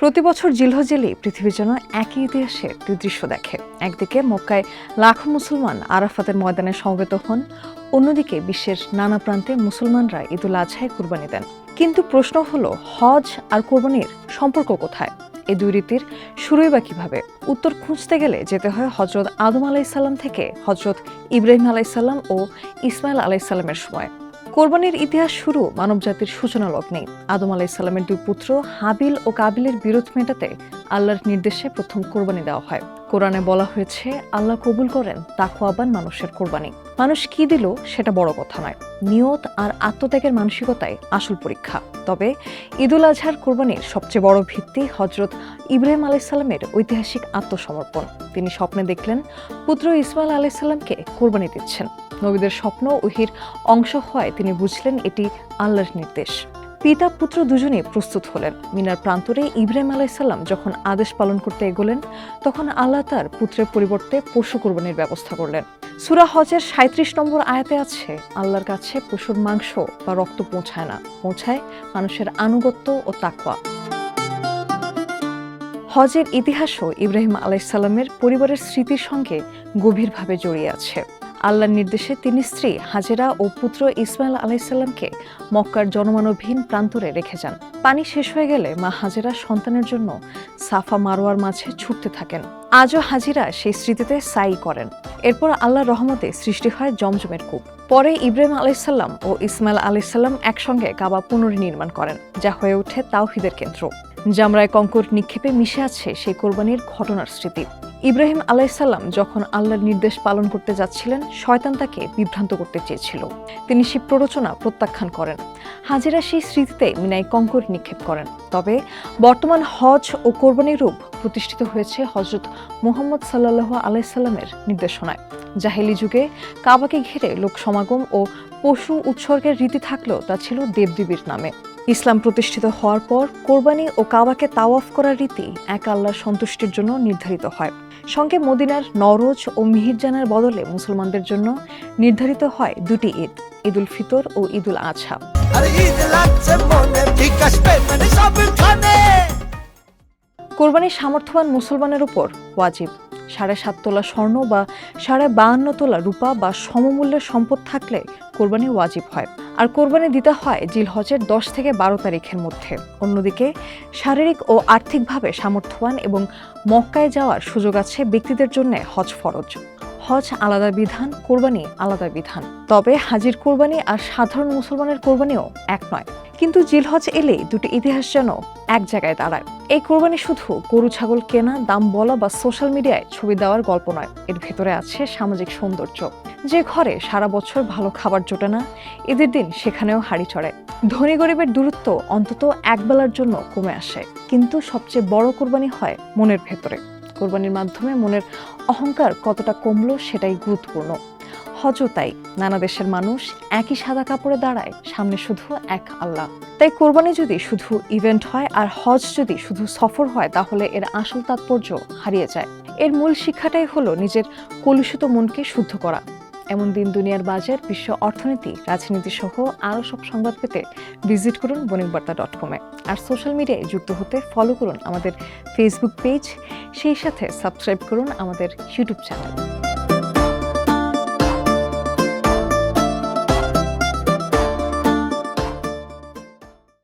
প্রতি বছর জিলহজ এলেই পৃথিবী যেন একই ইতিহাসের দুই দৃশ্য দেখে। একদিকে মক্কায় লাখো মুসলমান আরাফাতের ময়দানে সমবেত হন, অন্যদিকে বিশ্বের নানা প্রান্তে মুসলমানরা ঈদুল আজহায় কুরবানি দেন। কিন্তু প্রশ্ন হলো, হজ আর কোরবানির সম্পর্ক কোথায়? এই দুই রীতির শুরুই বা কিভাবে? উত্তর খুঁজতে গেলে যেতে হয় হজরত আদম আলাইসাল্লাম থেকে হজরত ইব্রাহিম আলাইসাল্লাম ও ইসমাইল আলাইসাল্লামের সময়। কোরবানির ইতিহাস শুরু মানবজাতির সূচনা লগ্নেই। আদম আলাইসাল্লামের দুই পুত্র হাবিল ও কাবিলের বিরোধ মেটাতে আল্লাহর নির্দেশে প্রথম কোরবানি দেওয়া হয়। কোরআনে বলা হয়েছে, আল্লাহ কবুল করেন তাকওয়াবান মানুষের কোরবানি। মানুষ কি দিল সেটা বড় কথা নয়, নিয়ত আর আত্মত্যাগের মানসিকতাই আসল পরীক্ষা। তবে ঈদুল আজহার কোরবানির সবচেয়ে বড় ভিত্তি হজরত ইব্রাহিম আলাইসাল্লামের ঐতিহাসিক আত্মসমর্পণ। তিনি স্বপ্নে দেখলেন পুত্র ইসমাইল আলাইসাল্লামকে কোরবানি দিচ্ছেন। নবীদের স্বপ্ন ওহির অংশ হয় তিনি বুঝলেন এটি আল্লাহর নির্দেশ। পিতা পুত্র দুজনেই প্রস্তুত হলেন। মিনার প্রান্তরে ইব্রাহিম আলাইসাল্লাম যখন আদেশ পালন করতে এগোলেন, তখন আল্লাহ তার পুত্রের পরিবর্তে পশু কোরবানির ব্যবস্থা করলেন। সূরা হজের ৩৭ নম্বর আয়াতে আছে, আল্লাহর কাছে পশুর মাংস বা রক্ত পৌঁছায় না, পৌঁছায় মানুষের আনুগত্য ও তাকওয়া। হজের ইতিহাসও ইব্রাহিম আলাইসাল্লামের পরিবারের স্মৃতির সঙ্গে গভীরভাবে জড়িয়ে আছে। আল্লাহর নির্দেশে তিনি স্ত্রী হাজেরা ও পুত্র ইসমাইল আলাইসাল্লামকে মক্কার জনমানবহীন প্রান্তরে রেখে যান। পানি শেষ হয়ে গেলে মা হাজেরা সন্তানের জন্য সাফা মারোয়ার মাঝে ছুটতে থাকেন। আজও হাজিরা সেই স্মৃতিতে সাই করেন। এরপর আল্লাহর রহমতে সৃষ্টি হয় জমজমের কূপ। পরে ইব্রাহিম আলাইসাল্লাম ও ইসমাইল আলাইসাল্লাম একসঙ্গে কাবা পুনর্নির্মাণ করেন, যা হয়ে ওঠে তাওহীদের কেন্দ্র। জামরায় কঙ্কর নিক্ষেপে মিশে আছে সেই কোরবানির ঘটনার স্মৃতি। ইব্রাহিম আলাইসাল্লাম যখন আল্লাহর নির্দেশ পালন করতে যাচ্ছিলেন, শয়তান তাকে বিভ্রান্ত করতে চেয়েছিল। তিনি সেই প্ররোচনা প্রত্যাখ্যান করেন। হাজেরা সেই স্মৃতিতে মিনায় কঙ্কর নিক্ষেপ করেন। তবে বর্তমান হজ ও কোরবানির রূপ প্রতিষ্ঠিত হয়েছে হজরত মুহাম্মদ সাল্লাল্লাহু আলাইহি সাল্লামের নির্দেশনায়। জাহেলি যুগে কাবাকে ঘিরে লোক সমাগম ও পশু উৎসর্গের রীতি থাকলেও তা ছিল দেবদেবীর নামে। ইসলাম প্রতিষ্ঠিত হওয়ার পর কোরবানি ও কাবাকে তাওয়াফ করার রীতি এক আল্লাহর সন্তুষ্টির জন্য নির্ধারিত হয়। সঙ্গে মদিনার নরজ ও মিহিরজানের বদলে মুসলমানদের জন্য নির্ধারিত হয় দুটি ঈদ, ঈদুল ফিতর ও ঈদুল আজহা। কোরবানি সামর্থ্যবান মুসলমানের উপর ওয়াজিব। ৭.৫ তোলা স্বর্ণ বা ৫২ তোলা রূপা বা সমমূল্যের সম্পদ থাকলে কোরবানি ওয়াজিব হয়। আর কোরবানি দিতে হয় জিলহজের ১০ থেকে ১২ তারিখের মধ্যে। অন্যদিকে শারীরিক ও আর্থিকভাবে সামর্থ্যবান এবং মক্কায় যাওয়ার সুযোগ আছে ব্যক্তিদের জন্য হজ ফরজ। হজ আলাদা বিধান, কোরবানি আলাদা বিধান। তবে হাজির কোরবানি আর সাধারণ মুসলমানের কোরবানিও এক নয়। কিন্তু জিলহজ এলেই দুটি ইতিহাস যেন এক জায়গায় দাঁড়ায়। এই কোরবানি শুধু গরু ছাগল কেনা, দাম বলা বা সোশ্যাল মিডিয়ায় ছবি দেওয়ার গল্প নয়, এর ভেতরে আছে সামাজিক সৌন্দর্য। যে ঘরে সারা বছর ভালো খাবার জোটে না, ঈদের দিন সেখানেও হাঁড়ি চড়ে। ধনী গরিবের দূরত্ব অন্তত একবেলার জন্য কমে আসে। কিন্তু সবচেয়ে বড় কোরবানি হয় মনের ভেতরে। কোরবানির মাধ্যমে মনের অহংকার কতটা কমলো সেটাই গুরুত্বপূর্ণ। হজও তাই। নানা দেশের মানুষ একই সাদা কাপড়ে দাঁড়ায়, সামনে শুধু এক আল্লাহ। তাই কোরবানি যদি শুধু ইভেন্ট হয় আর হজ যদি শুধু সফর হয়, তাহলে এর আসল তাৎপর্য হারিয়ে যায়। এর মূল শিক্ষাটাই হলো নিজের কলুষিত মনকে শুদ্ধ করা। এমন দিন দুনিয়ার বাজার, বিশ্ব অর্থনীতি, রাজনীতি সহ আরও সব সংবাদ পেতে ভিজিট করুন বণিকবার্তা.com আর সোশ্যাল মিডিয়ায় যুক্ত হতে ফলো করুন আমাদের ফেসবুক পেজ, সেই সাথে সাবস্ক্রাইব করুন আমাদের ইউটিউব চ্যানেল।